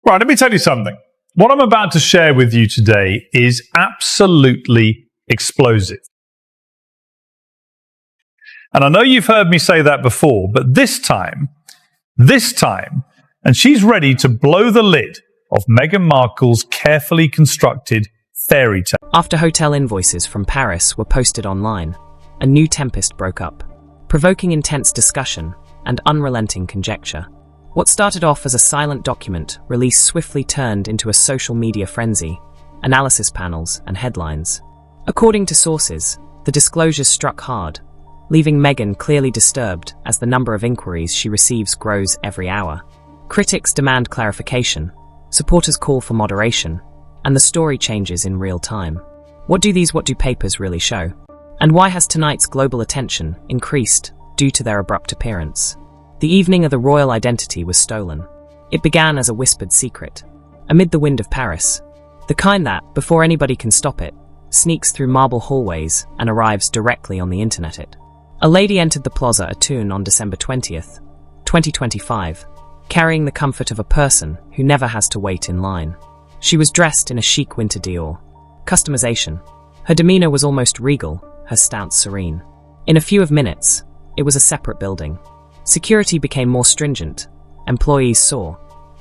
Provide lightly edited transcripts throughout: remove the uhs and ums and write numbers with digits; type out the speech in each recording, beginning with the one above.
Right, let me tell you something. What I'm about to share with you today is absolutely explosive. And I know you've heard me say that before, but this time, and she's ready to blow the lid of Meghan Markle's carefully constructed fairy tale. After hotel invoices from Paris were posted online, a new tempest broke up, provoking intense discussion and unrelenting conjecture. What started off as a silent document release swiftly turned into a social media frenzy, analysis panels and headlines. According to sources, the disclosures struck hard, leaving Meghan clearly disturbed as the number of inquiries she receives grows every hour. Critics demand clarification, supporters call for moderation, and the story changes in real time. What do these papers really show? And why has tonight's global attention increased due to their abrupt appearance? The evening of the royal identity was stolen. It began as a whispered secret, amid the wind of Paris, the kind that, before anybody can stop it, sneaks through marble hallways and arrives directly on the internet. A lady entered the Plaza Atune on December 20th, 2025, carrying the comfort of a person who never has to wait in line. She was dressed in a chic winter Dior customization. Her demeanor was almost regal, her stance serene. In a few minutes, it was a separate building. Security became more stringent, employees saw,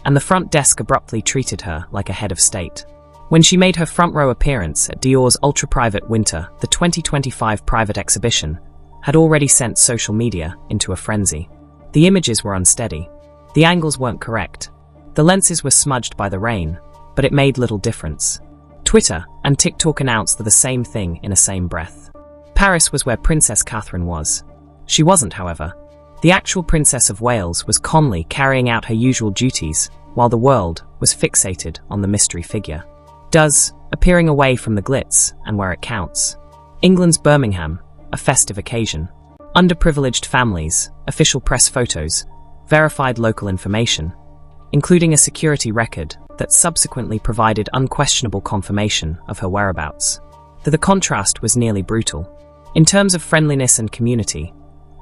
and the front desk abruptly treated her like a head of state. When she made her front row appearance at Dior's ultra-private winter, the 2025 private exhibition had already sent social media into a frenzy. The images were unsteady. The angles weren't correct. The lenses were smudged by the rain, but it made little difference. Twitter and TikTok announced the same thing in a same breath. Paris was where Princess Catherine was. She wasn't, however. The actual Princess of Wales was calmly carrying out her usual duties, while the world was fixated on the mystery figure. Appearing away from the glitz and where it counts. England's Birmingham, a festive occasion. Underprivileged families, official press photos, verified local information, including a security record that subsequently provided unquestionable confirmation of her whereabouts. The contrast was nearly brutal. In terms of friendliness and community,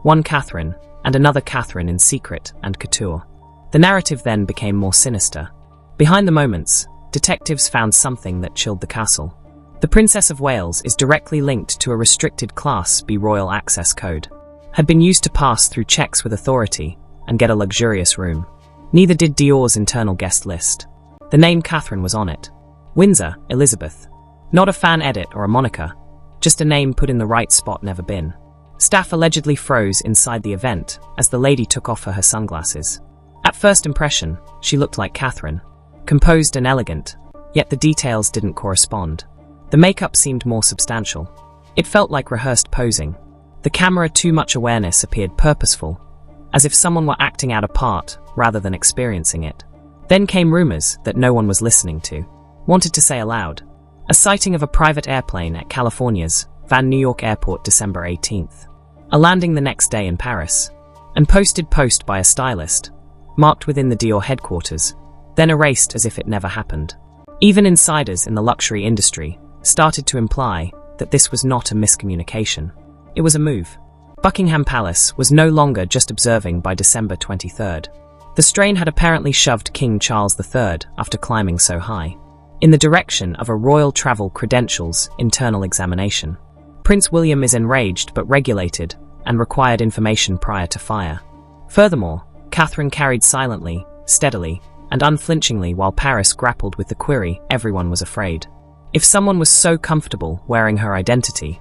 one Catherine and another Catherine in secret and couture. The narrative then became more sinister. Behind the moments, detectives found something that chilled the castle. The Princess of Wales is directly linked to a restricted Class B royal access code, had been used to pass through checks with authority and get a luxurious room. Neither did Dior's internal guest list. The name Catherine was on it. Windsor, Elizabeth. Not a fan edit or a moniker, just a name put in the right spot never been. Staff allegedly froze inside the event as the lady took off her sunglasses. At first impression, she looked like Catherine, composed and elegant, yet the details didn't correspond. The makeup seemed more substantial. It felt like rehearsed posing. The camera too much awareness appeared purposeful, as if someone were acting out a part rather than experiencing it. Then came rumors that no one was listening to, wanted to say aloud. A sighting of a private airplane at California's New York Airport December 18th. A landing the next day in Paris. And posted post by a stylist, marked within the Dior headquarters, then erased as if it never happened. Even insiders in the luxury industry started to imply that this was not a miscommunication. It was a move. Buckingham Palace was no longer just observing by December 23rd. The strain had apparently shoved King Charles III, after climbing so high, in the direction of a royal travel credentials internal examination. Prince William is enraged but regulated and required information prior to fire. Furthermore, Catherine carried silently, steadily, and unflinchingly while Paris grappled with the query everyone was afraid. If someone was so comfortable wearing her identity,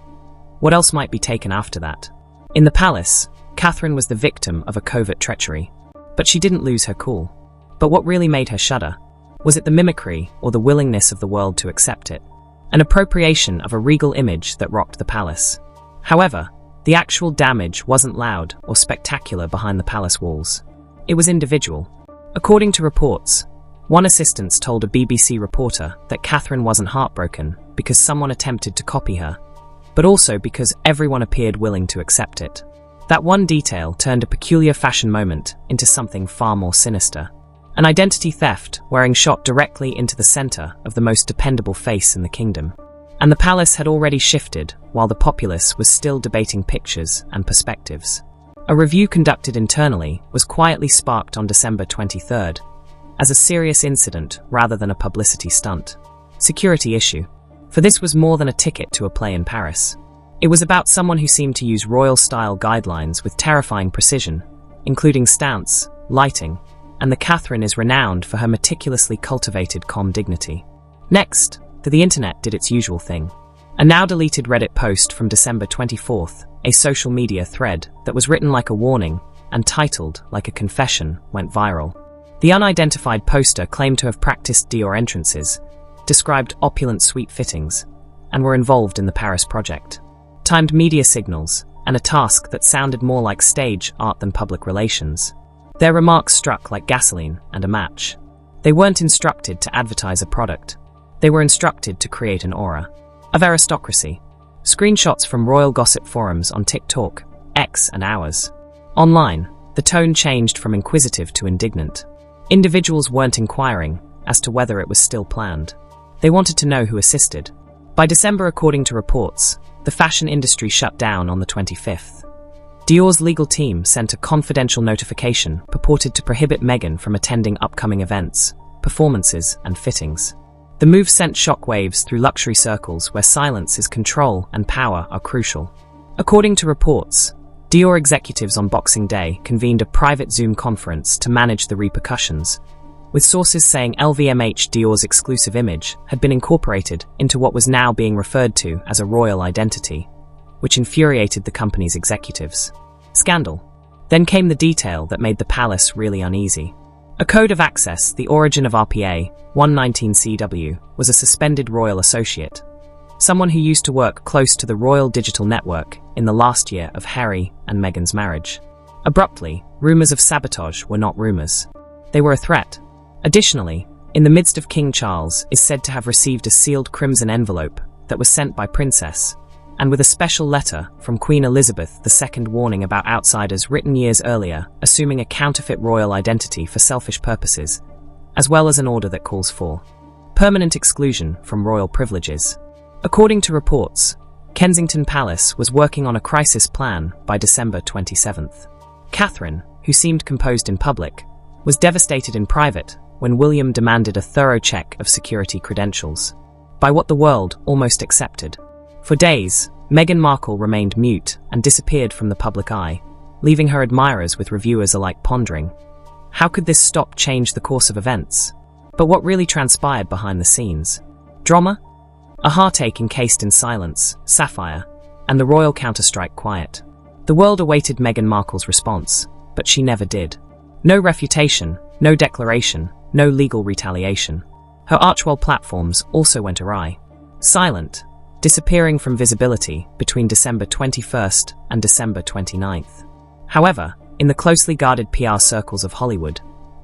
what else might be taken after that? In the palace, Catherine was the victim of a covert treachery, but she didn't lose her cool. But what really made her shudder? Was it the mimicry or the willingness of the world to accept it? An appropriation of a regal image that rocked the palace. However, the actual damage wasn't loud or spectacular behind the palace walls. It was individual. According to reports, one assistant told a BBC reporter that Catherine wasn't heartbroken because someone attempted to copy her, but also because everyone appeared willing to accept it. That one detail turned a peculiar fashion moment into something far more sinister. An identity theft wearing shot directly into the center of the most dependable face in the kingdom. And the palace had already shifted while the populace was still debating pictures and perspectives. A review conducted internally was quietly sparked on December 23rd, as a serious incident rather than a publicity stunt. Security issue. For this was more than a ticket to a play in Paris. It was about someone who seemed to use royal-style guidelines with terrifying precision, including stance, lighting, and the Catherine is renowned for her meticulously cultivated calm dignity. Next, the internet did its usual thing. A now-deleted Reddit post from December 24th, a social media thread that was written like a warning and titled like a confession, went viral. The unidentified poster claimed to have practiced Dior entrances, described opulent suite fittings, and were involved in the Paris project. Timed media signals, and a task that sounded more like stage art than public relations. Their remarks struck like gasoline and a match. They weren't instructed to advertise a product. They were instructed to create an aura of aristocracy. Screenshots from royal gossip forums on TikTok, X, and Hours. Online, the tone changed from inquisitive to indignant. Individuals weren't inquiring as to whether it was still planned. They wanted to know who assisted. By December, according to reports, the fashion industry shut down on the 25th. Dior's legal team sent a confidential notification purported to prohibit Meghan from attending upcoming events, performances, and fittings. The move sent shockwaves through luxury circles where silence is control and power are crucial. According to reports, Dior executives on Boxing Day convened a private Zoom conference to manage the repercussions, with sources saying LVMH Dior's exclusive image had been incorporated into what was now being referred to as a royal identity, which infuriated the company's executives. Scandal. Then came the detail that made the palace really uneasy. A code of access, the origin of RPA 119CW, was a suspended royal associate, someone who used to work close to the Royal Digital Network in the last year of Harry and Meghan's marriage. Abruptly, rumors of sabotage were not rumors. They were a threat. Additionally, in the midst of King Charles is said to have received a sealed crimson envelope that was sent by Princess, and with a special letter from Queen Elizabeth II warning about outsiders written years earlier, assuming a counterfeit royal identity for selfish purposes, as well as an order that calls for permanent exclusion from royal privileges. According to reports, Kensington Palace was working on a crisis plan by December 27th. Catherine, who seemed composed in public, was devastated in private when William demanded a thorough check of security credentials, by what the world almost accepted. For days, Meghan Markle remained mute and disappeared from the public eye, leaving her admirers with reviewers alike pondering, how could this stop change the course of events? But what really transpired behind the scenes? Drama? A heartache encased in silence, sapphire, and the royal counterstrike quiet. The world awaited Meghan Markle's response, but she never did. No refutation, no declaration, no legal retaliation. Her Archwell platforms also went awry. Silent, disappearing from visibility between December 21st and December 29th. However, in the closely guarded PR circles of Hollywood,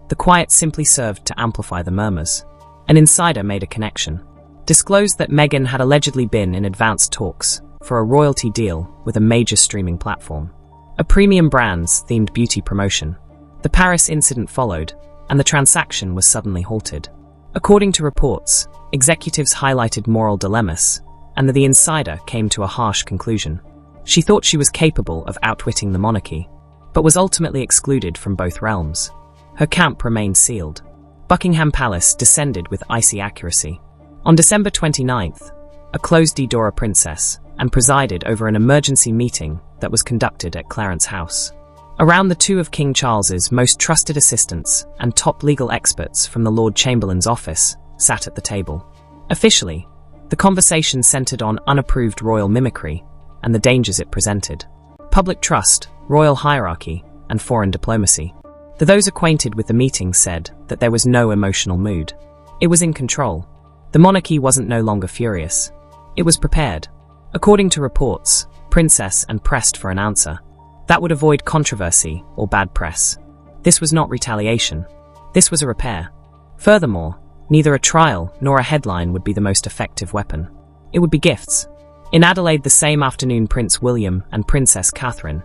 the quiet simply served to amplify the murmurs. An insider made a connection. Disclosed that Meghan had allegedly been in advanced talks for a royalty deal with a major streaming platform, a premium brands-themed beauty promotion. The Paris incident followed, and the transaction was suddenly halted. According to reports, executives highlighted moral dilemmas, and the insider came to a harsh conclusion. She thought she was capable of outwitting the monarchy, but was ultimately excluded from both realms. Her camp remained sealed. Buckingham Palace descended with icy accuracy. On December 29th, a closed Dora princess and presided over an emergency meeting that was conducted at Clarence House. Around the two of King Charles's most trusted assistants and top legal experts from the Lord Chamberlain's office sat at the table. Officially, the conversation centered on unapproved royal mimicry and the dangers it presented. Public trust, royal hierarchy, and foreign diplomacy. Those acquainted with the meeting said that there was no emotional mood. It was in control. The monarchy wasn't no longer furious. It was prepared. According to reports, Princess and pressed for an answer. That would avoid controversy or bad press. This was not retaliation. This was a repair. Furthermore, neither a trial nor a headline would be the most effective weapon. It would be gifts. In Adelaide the same afternoon, Prince William and Princess Catherine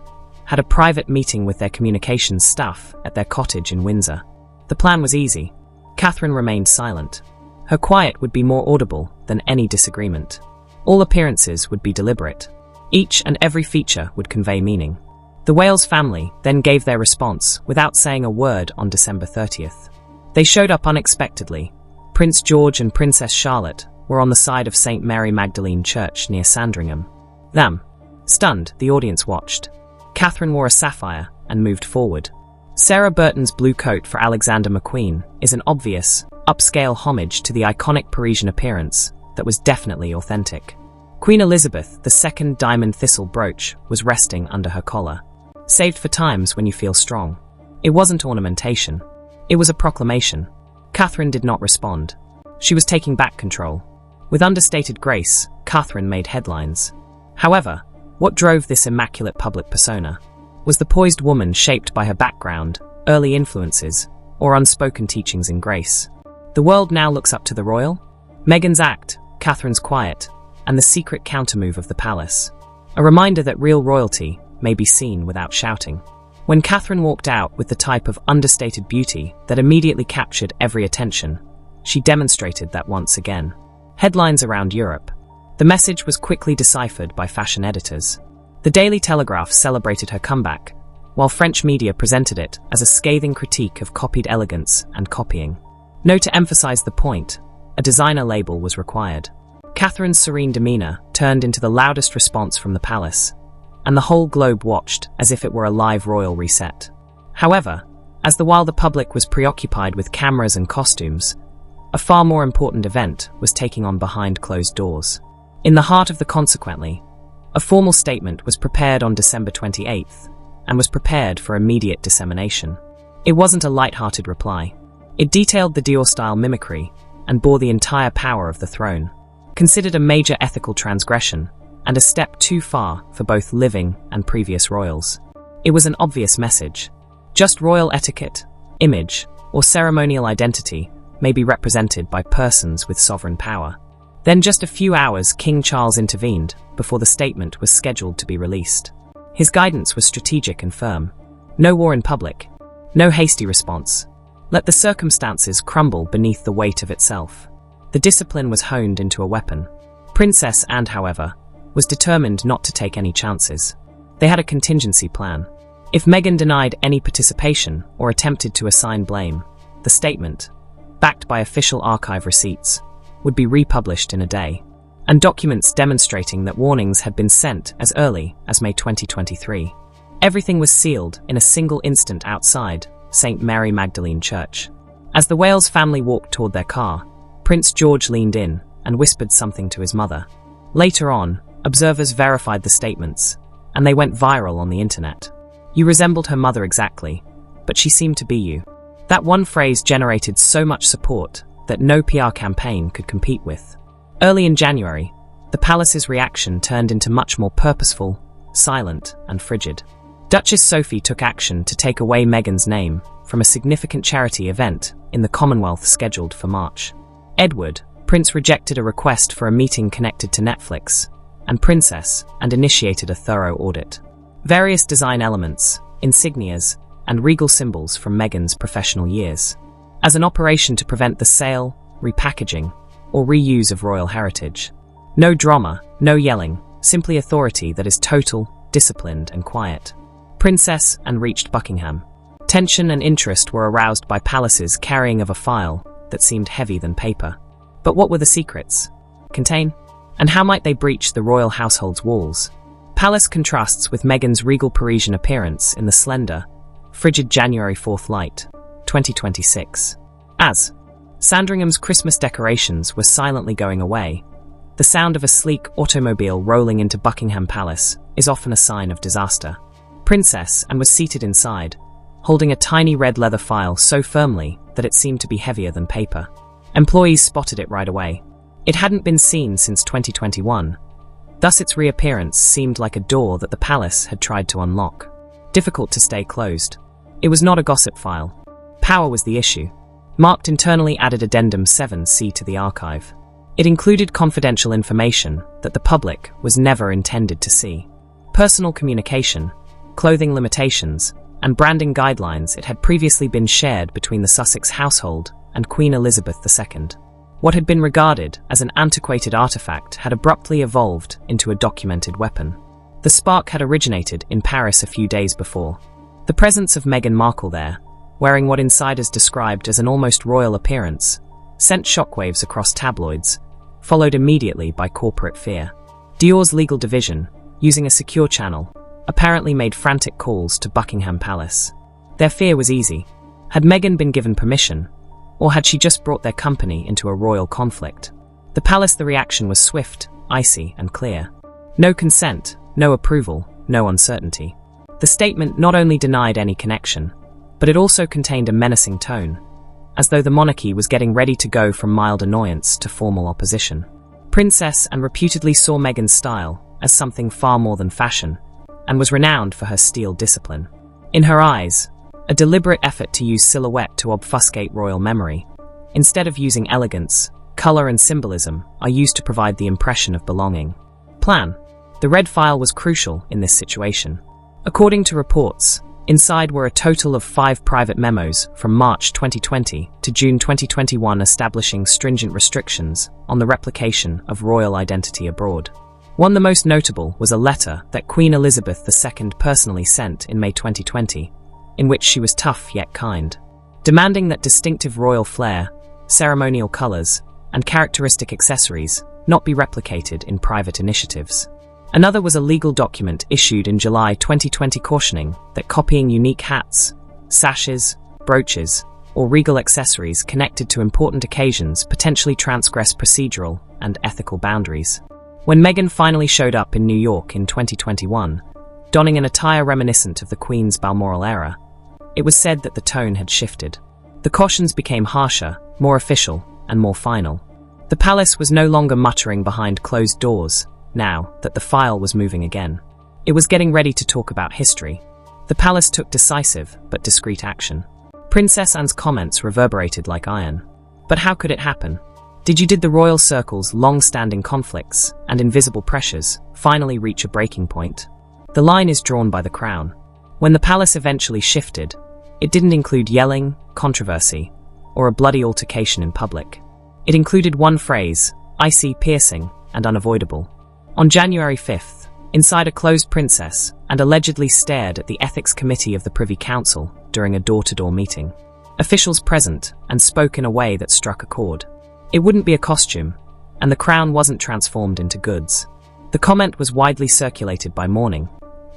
had a private meeting with their communications staff at their cottage in Windsor. The plan was easy. Catherine remained silent. Her quiet would be more audible than any disagreement. All appearances would be deliberate. Each and every feature would convey meaning. The Wales family then gave their response without saying a word on December 30th. They showed up unexpectedly. Prince George and Princess Charlotte were on the side of St. Mary Magdalene Church near Sandringham. Stunned, the audience watched. Catherine wore a sapphire and moved forward. Sarah Burton's blue coat for Alexander McQueen is an obvious, upscale homage to the iconic Parisian appearance that was definitely authentic. Queen Elizabeth II's diamond thistle brooch was resting under her collar. Saved for times when you feel strong. It wasn't ornamentation. It was a proclamation. Catherine did not respond. She was taking back control. With understated grace, Catherine made headlines. However, what drove this immaculate public persona was the poised woman shaped by her background, early influences, or unspoken teachings in grace. The world now looks up to the royal. Meghan's act, Catherine's quiet, and the secret countermove of the palace. A reminder that real royalty may be seen without shouting. When Catherine walked out with the type of understated beauty that immediately captured every attention, she demonstrated that once again. Headlines around Europe. The message was quickly deciphered by fashion editors. The Daily Telegraph celebrated her comeback, while French media presented it as a scathing critique of copied elegance and copying. No, to emphasize the point, a designer label was required. Catherine's serene demeanor turned into the loudest response from the palace, and the whole globe watched as if it were a live royal reset. However, while the public was preoccupied with cameras and costumes, a far more important event was taking on behind closed doors. In the heart of the consequently, a formal statement was prepared on December 28th and was prepared for immediate dissemination. It wasn't a light-hearted reply. It detailed the Dior-style mimicry and bore the entire power of the throne, considered a major ethical transgression and a step too far for both living and previous royals. It was an obvious message. Just royal etiquette, image, or ceremonial identity may be represented by persons with sovereign power. Then just a few hours, King Charles intervened before the statement was scheduled to be released. His guidance was strategic and firm. No war in public. No hasty response. Let the circumstances crumble beneath the weight of itself. The discipline was honed into a weapon. Princess Anne, however, was determined not to take any chances. They had a contingency plan. If Meghan denied any participation or attempted to assign blame, the statement, backed by official archive receipts, would be republished in a day, and documents demonstrating that warnings had been sent as early as May 2023. Everything was sealed in a single instant outside St. Mary Magdalene Church. As the Wales family walked toward their car, Prince George leaned in and whispered something to his mother. Later on, observers verified the statements, and they went viral on the internet. "You resembled her mother exactly, but she seemed to be you." That one phrase generated so much support that no PR campaign could compete with. Early in January, the palace's reaction turned into much more purposeful, silent, and frigid. Duchess Sophie took action to take away Meghan's name from a significant charity event in the Commonwealth scheduled for March. Edward, Prince, rejected a request for a meeting connected to Netflix and Princess and initiated a thorough audit. Various design elements, insignias, and regal symbols from Meghan's professional years, as an operation to prevent the sale, repackaging, or reuse of royal heritage. No drama, no yelling, simply authority that is total, disciplined, and quiet. Princess Anne reached Buckingham. Tension and interest were aroused by palace's carrying of a file that seemed heavy than paper. But what were the secrets? Contain? And how might they breach the royal household's walls? Palace contrasts with Meghan's regal Parisian appearance in the slender, frigid January 4th light, 2026. As Sandringham's Christmas decorations were silently going away, the sound of a sleek automobile rolling into Buckingham Palace is often a sign of disaster. Princess Anne was seated inside, holding a tiny red leather file so firmly that it seemed to be heavier than paper. Employees spotted it right away. It hadn't been seen since 2021, thus its reappearance seemed like a door that the palace had tried to unlock, difficult to stay closed. It was not a gossip file. Power was the issue. Marked internally added Addendum 7C to the archive. It included confidential information that the public was never intended to see. Personal communication, clothing limitations, and branding guidelines it had previously been shared between the Sussex household and Queen Elizabeth II. What had been regarded as an antiquated artifact had abruptly evolved into a documented weapon. The spark had originated in Paris a few days before. The presence of Meghan Markle there, wearing what insiders described as an almost royal appearance, sent shockwaves across tabloids, followed immediately by corporate fear. Dior's legal division, using a secure channel, apparently made frantic calls to Buckingham Palace. Their fear was easy. Had Meghan been given permission, or had she just brought their company into a royal conflict? The palace, the reaction was swift, icy, and clear. No consent, no approval, no uncertainty. The statement not only denied any connection, but it also contained a menacing tone, as though the monarchy was getting ready to go from mild annoyance to formal opposition. Princess and reputedly saw Meghan's style as something far more than fashion, and was renowned for her steel discipline. In her eyes, a deliberate effort to use silhouette to obfuscate royal memory, instead of using elegance, color and symbolism, are used to provide the impression of belonging. Plan. The red file was crucial in this situation. According to reports, inside were a total of 5 private memos from March 2020 to June 2021 establishing stringent restrictions on the replication of royal identity abroad. One the most notable was a letter that Queen Elizabeth II personally sent in May 2020, in which she was tough yet kind, demanding that distinctive royal flair, ceremonial colors, and characteristic accessories not be replicated in private initiatives. Another was a legal document issued in July 2020 cautioning that copying unique hats, sashes, brooches, or regal accessories connected to important occasions potentially transgress procedural and ethical boundaries. When Meghan finally showed up in New York in 2021, donning an attire reminiscent of the Queen's Balmoral era, it was said that the tone had shifted. The cautions became harsher, more official, and more final. The palace was no longer muttering behind closed doors, now that the file was moving again. It was getting ready to talk about history. The palace took decisive but discreet action. Princess Anne's comments reverberated like iron. But how could it happen? Did the royal circle's long-standing conflicts and invisible pressures finally reach a breaking point? The line is drawn by the crown. When the palace eventually shifted, it didn't include yelling, controversy, or a bloody altercation in public. It included one phrase, icy, piercing, and unavoidable. On January 5th, inside a closed princess and allegedly stared at the Ethics Committee of the Privy Council during a door-to-door meeting. Officials present and spoke in a way that struck a chord. It wouldn't be a costume, and the crown wasn't transformed into goods. The comment was widely circulated by morning,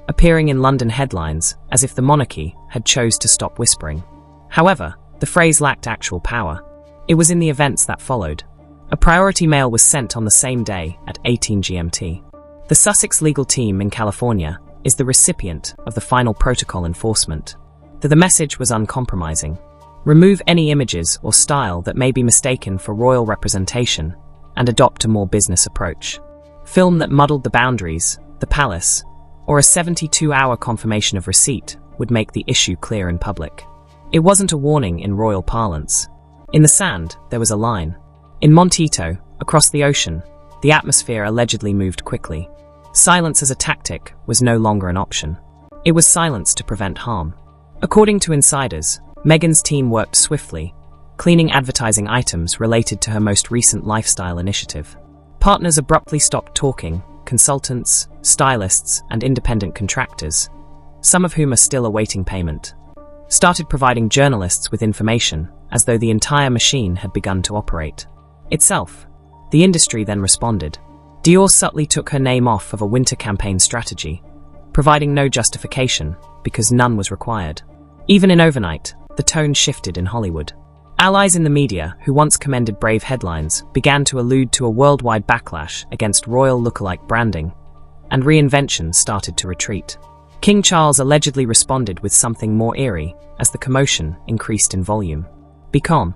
appearing in London headlines as if the monarchy had chose to stop whispering. However, the phrase lacked actual power. It was in the events that followed. A priority mail was sent on the same day at 18 GMT. The Sussex legal team in California is the recipient of the final protocol enforcement. The message was uncompromising. Remove any images or style that may be mistaken for royal representation and adopt a more business approach. Film that muddled the boundaries, the palace, or a 72-hour confirmation of receipt would make the issue clear in public. It wasn't a warning in royal parlance. In the sand, there was a line. In Montito, across the ocean, the atmosphere allegedly moved quickly. Silence as a tactic was no longer an option. It was silence to prevent harm. According to insiders, Meghan's team worked swiftly, cleaning advertising items related to her most recent lifestyle initiative. Partners abruptly stopped talking, consultants, stylists, and independent contractors, some of whom are still awaiting payment, started providing journalists with information as though the entire machine had begun to operate. Itself. The industry then responded. Dior subtly took her name off of a winter campaign strategy, providing no justification because none was required. Even in overnight, the tone shifted in Hollywood. Allies in the media, who once commended brave headlines, began to allude to a worldwide backlash against royal lookalike branding, and reinvention started to retreat. King Charles allegedly responded with something more eerie as the commotion increased in volume. Be calm.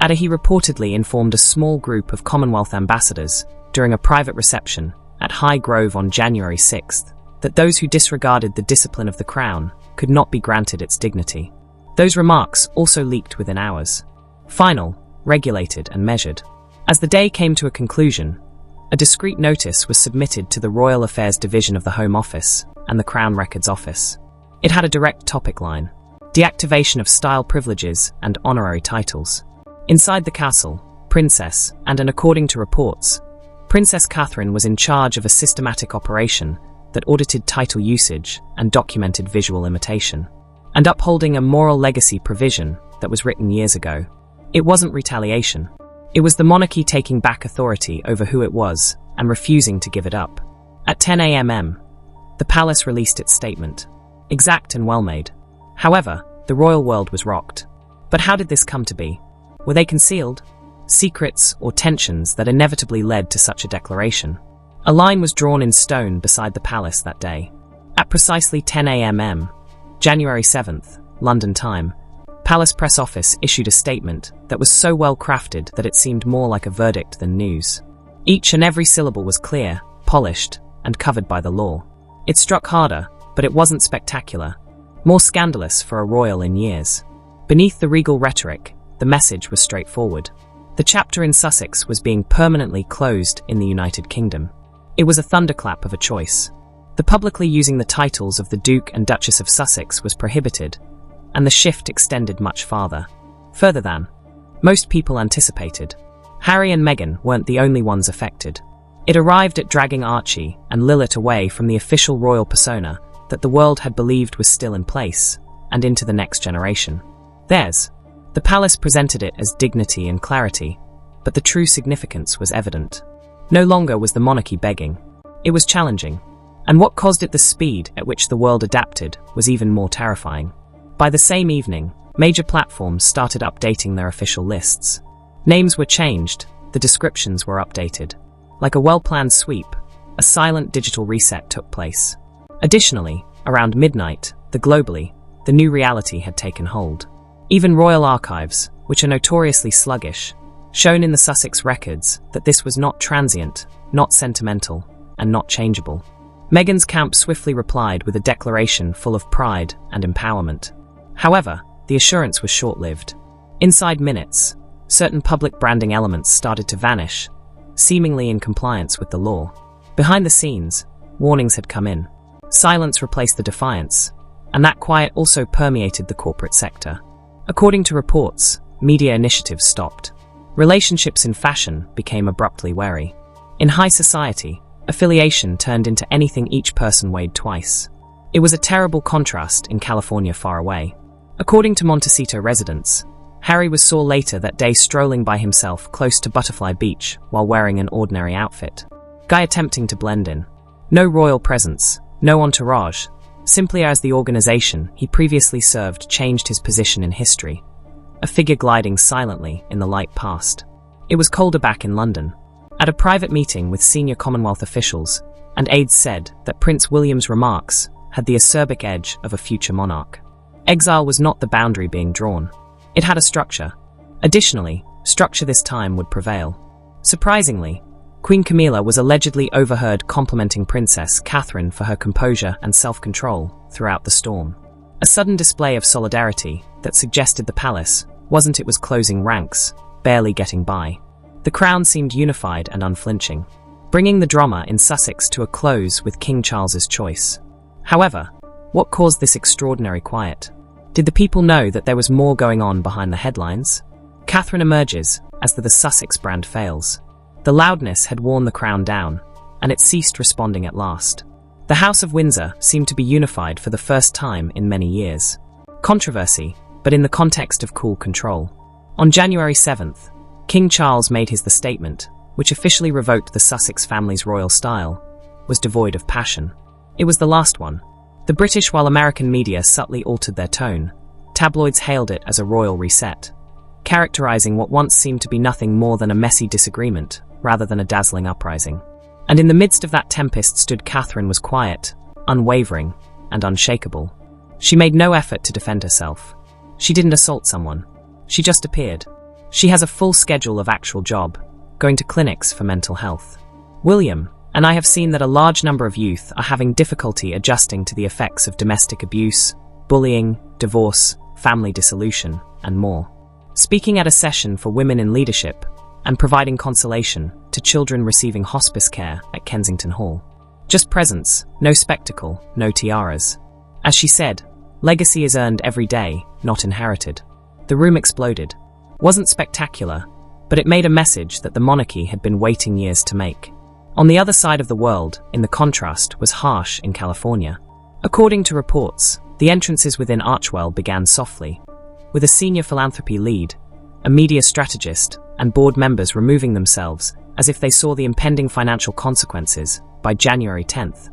He reportedly informed a small group of Commonwealth ambassadors during a private reception at High Grove on January 6th that those who disregarded the discipline of the crown could not be granted its dignity. Those remarks also leaked within hours. Final, regulated, and measured. As the day came to a conclusion, a discreet notice was submitted to the Royal Affairs Division of the Home Office and the Crown Records Office. It had a direct topic line: deactivation of style privileges and honorary titles. Inside the castle, Princess, and according to reports, Princess Catherine was in charge of a systematic operation that audited title usage and documented visual imitation. and upholding a moral legacy provision that was written years ago. It wasn't retaliation. It was the monarchy taking back authority over who it was and refusing to give it up. At 10 a.m., the palace released its statement. Exact and well-made. However, the royal world was rocked. But how did this come to be? Were they concealed? Secrets or tensions that inevitably led to such a declaration? A line was drawn in stone beside the palace that day. At precisely 10 a.m., January 7th, London time, Palace Press Office issued a statement that was so well crafted that it seemed more like a verdict than news. Each and every syllable was clear, polished, and covered by the law. It struck harder, but it wasn't spectacular. More scandalous for a royal in years. Beneath the regal rhetoric, the message was straightforward. The chapter in Sussex was being permanently closed in the United Kingdom. It was a thunderclap of a choice. The publicly using the titles of the Duke and Duchess of Sussex was prohibited, and the shift extended much further than most people anticipated. Harry and Meghan weren't the only ones affected. It arrived at dragging Archie and Lilith away from the official royal persona that the world had believed was still in place, and into the next generation. Theirs. The palace presented it as dignity and clarity, but the true significance was evident. No longer was the monarchy begging. It was challenging. And what caused it the speed at which the world adapted was even more terrifying. By the same evening, major platforms started updating their official lists. Names were changed, the descriptions were updated. Like a well-planned sweep, a silent digital reset took place. Additionally, around midnight, the new reality had taken hold. Even royal archives, which are notoriously sluggish, shown in the Sussex records that this was not transient, not sentimental, and not changeable. Meghan's camp swiftly replied with a declaration full of pride and empowerment. However, the assurance was short-lived. Inside minutes, certain public branding elements started to vanish, seemingly in compliance with the law. Behind the scenes, warnings had come in. Silence replaced the defiance, and that quiet also permeated the corporate sector. According to reports, media initiatives stopped. Relationships in fashion became abruptly wary. In high society, affiliation turned into anything each person weighed twice. It was a terrible contrast in California far away. According to Montecito residents, Harry was saw later that day strolling by himself close to Butterfly Beach while wearing an ordinary outfit. Guy attempting to blend in. No royal presence, no entourage, simply as the organization he previously served changed his position in history. A figure gliding silently in the light past. It was colder back in London. At a private meeting with senior Commonwealth officials, and aides said that Prince William's remarks had the acerbic edge of a future monarch. Exile was not the boundary being drawn. It had a structure. Additionally, structure this time would prevail. Surprisingly, Queen Camilla was allegedly overheard complimenting Princess Catherine for her composure and self-control throughout the storm. A sudden display of solidarity that suggested the palace it was closing ranks, barely getting by. The crown seemed unified and unflinching, bringing the drama in Sussex to a close with King Charles's choice. However, what caused this extraordinary quiet? Did the people know that there was more going on behind the headlines? Catherine emerges as the Sussex brand fails. The loudness had worn the crown down, and it ceased responding at last. The House of Windsor seemed to be unified for the first time in many years. Controversy, but in the context of cool control. On January 7th, King Charles made the statement, which officially revoked the Sussex family's royal style, was devoid of passion. It was the last one. The British while American media subtly altered their tone, tabloids hailed it as a royal reset, characterizing what once seemed to be nothing more than a messy disagreement, rather than a dazzling uprising. And in the midst of that tempest stood Catherine was quiet, unwavering, and unshakable. She made no effort to defend herself. She didn't assault someone. She just appeared. She has a full schedule of actual job, going to clinics for mental health. William, and I have seen that a large number of youth are having difficulty adjusting to the effects of domestic abuse, bullying, divorce, family dissolution, and more. Speaking at a session for women in leadership, and providing consolation to children receiving hospice care at Kensington Hall. Just presence, no spectacle, no tiaras. As she said, legacy is earned every day, not inherited. The room exploded. Wasn't spectacular, but it made a message that the monarchy had been waiting years to make. On the other side of the world, in the contrast, was harsh in California. According to reports, The entrances within Archwell began softly, with a senior philanthropy lead, a media strategist, and board members removing themselves as if they saw the impending financial consequences by January 10th,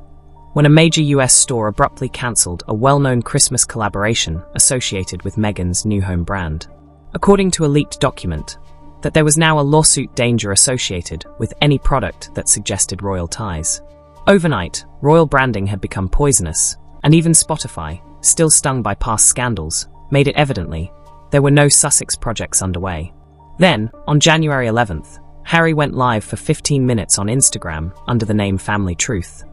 when a major US store abruptly cancelled a well-known Christmas collaboration associated with Meghan's new home brand. According to a leaked document, that there was now a lawsuit danger associated with any product that suggested royal ties. Overnight, royal branding had become poisonous, and even Spotify, still stung by past scandals, made it evidently there were no Sussex projects underway. Then, on January 11th, Harry went live for 15 minutes on Instagram under the name Family Truth.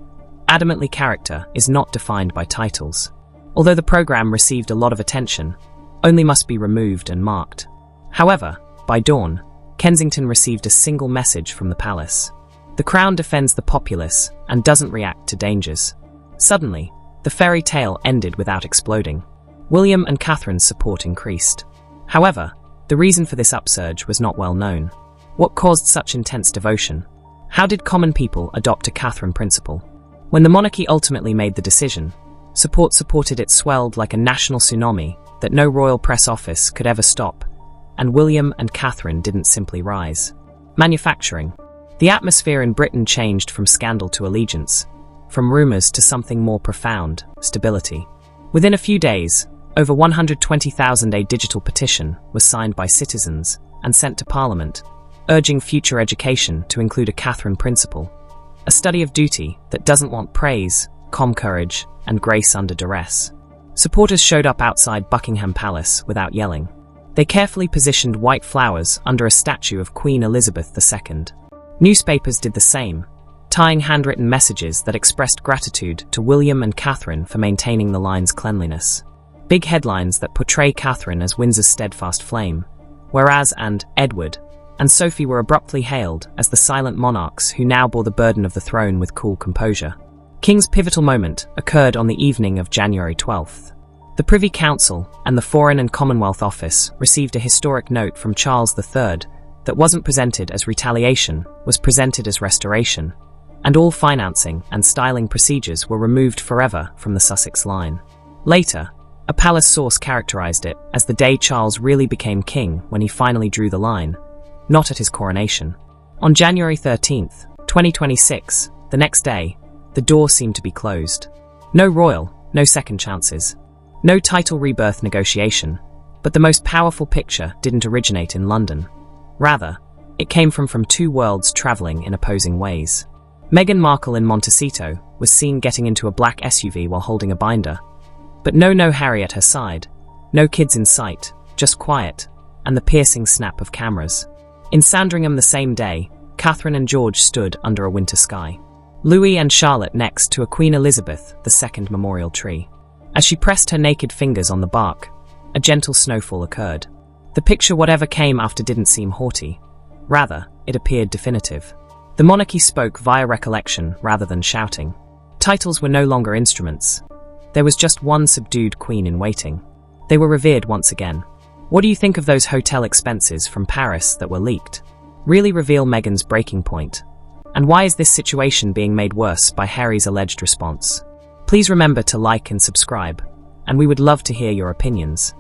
Adamantly, character is not defined by titles. Although the program received a lot of attention, only must be removed and marked. However, by dawn, Kensington received a single message from the palace. The Crown defends the populace and doesn't react to dangers. Suddenly, the fairy tale ended without exploding. William and Catherine's support increased. However, the reason for this upsurge was not well known. What caused such intense devotion? How did common people adopt a Catherine principle? When the monarchy ultimately made the decision, supported it swelled like a national tsunami that no royal press office could ever stop, and William and Catherine didn't simply rise. Manufacturing. The atmosphere in Britain changed from scandal to allegiance, from rumours to something more profound, stability. Within a few days, over 120,000 a digital petition was signed by citizens and sent to Parliament, urging future education to include a Catherine principle, a study of duty that doesn't want praise, calm courage, and grace under duress. Supporters showed up outside Buckingham Palace without yelling. They carefully positioned white flowers under a statue of Queen Elizabeth II. Newspapers did the same, tying handwritten messages that expressed gratitude to William and Catherine for maintaining the line's cleanliness. Big headlines that portray Catherine as Windsor's steadfast flame, whereas Edward and Sophie were abruptly hailed as the silent monarchs who now bore the burden of the throne with cool composure. King's pivotal moment occurred on the evening of January 12th. The Privy Council and the Foreign and Commonwealth Office received a historic note from Charles III that wasn't presented as retaliation, was presented as restoration, and all financing and styling procedures were removed forever from the Sussex line. Later, a palace source characterized it as the day Charles really became king when he finally drew the line, not at his coronation. On January 13th, 2026, the next day, the door seemed to be closed. No royal, no second chances. No title rebirth negotiation, but the most powerful picture didn't originate in London. Rather, it came from two worlds travelling in opposing ways. Meghan Markle in Montecito was seen getting into a black SUV while holding a binder. But no Harry at her side. No kids in sight, just quiet, and the piercing snap of cameras. In Sandringham the same day, Catherine and George stood under a winter sky. Louis and Charlotte next to a Queen Elizabeth II memorial tree. As she pressed her naked fingers on the bark, a gentle snowfall occurred. The picture, whatever came after, didn't seem haughty. Rather, it appeared definitive. The monarchy spoke via recollection rather than shouting. Titles were no longer instruments. There was just one subdued queen in waiting. They were revered once again. What do you think of those hotel expenses from Paris that were leaked? Really reveal Meghan's breaking point? And why is this situation being made worse by Harry's alleged response? Please remember to like and subscribe, and we would love to hear your opinions.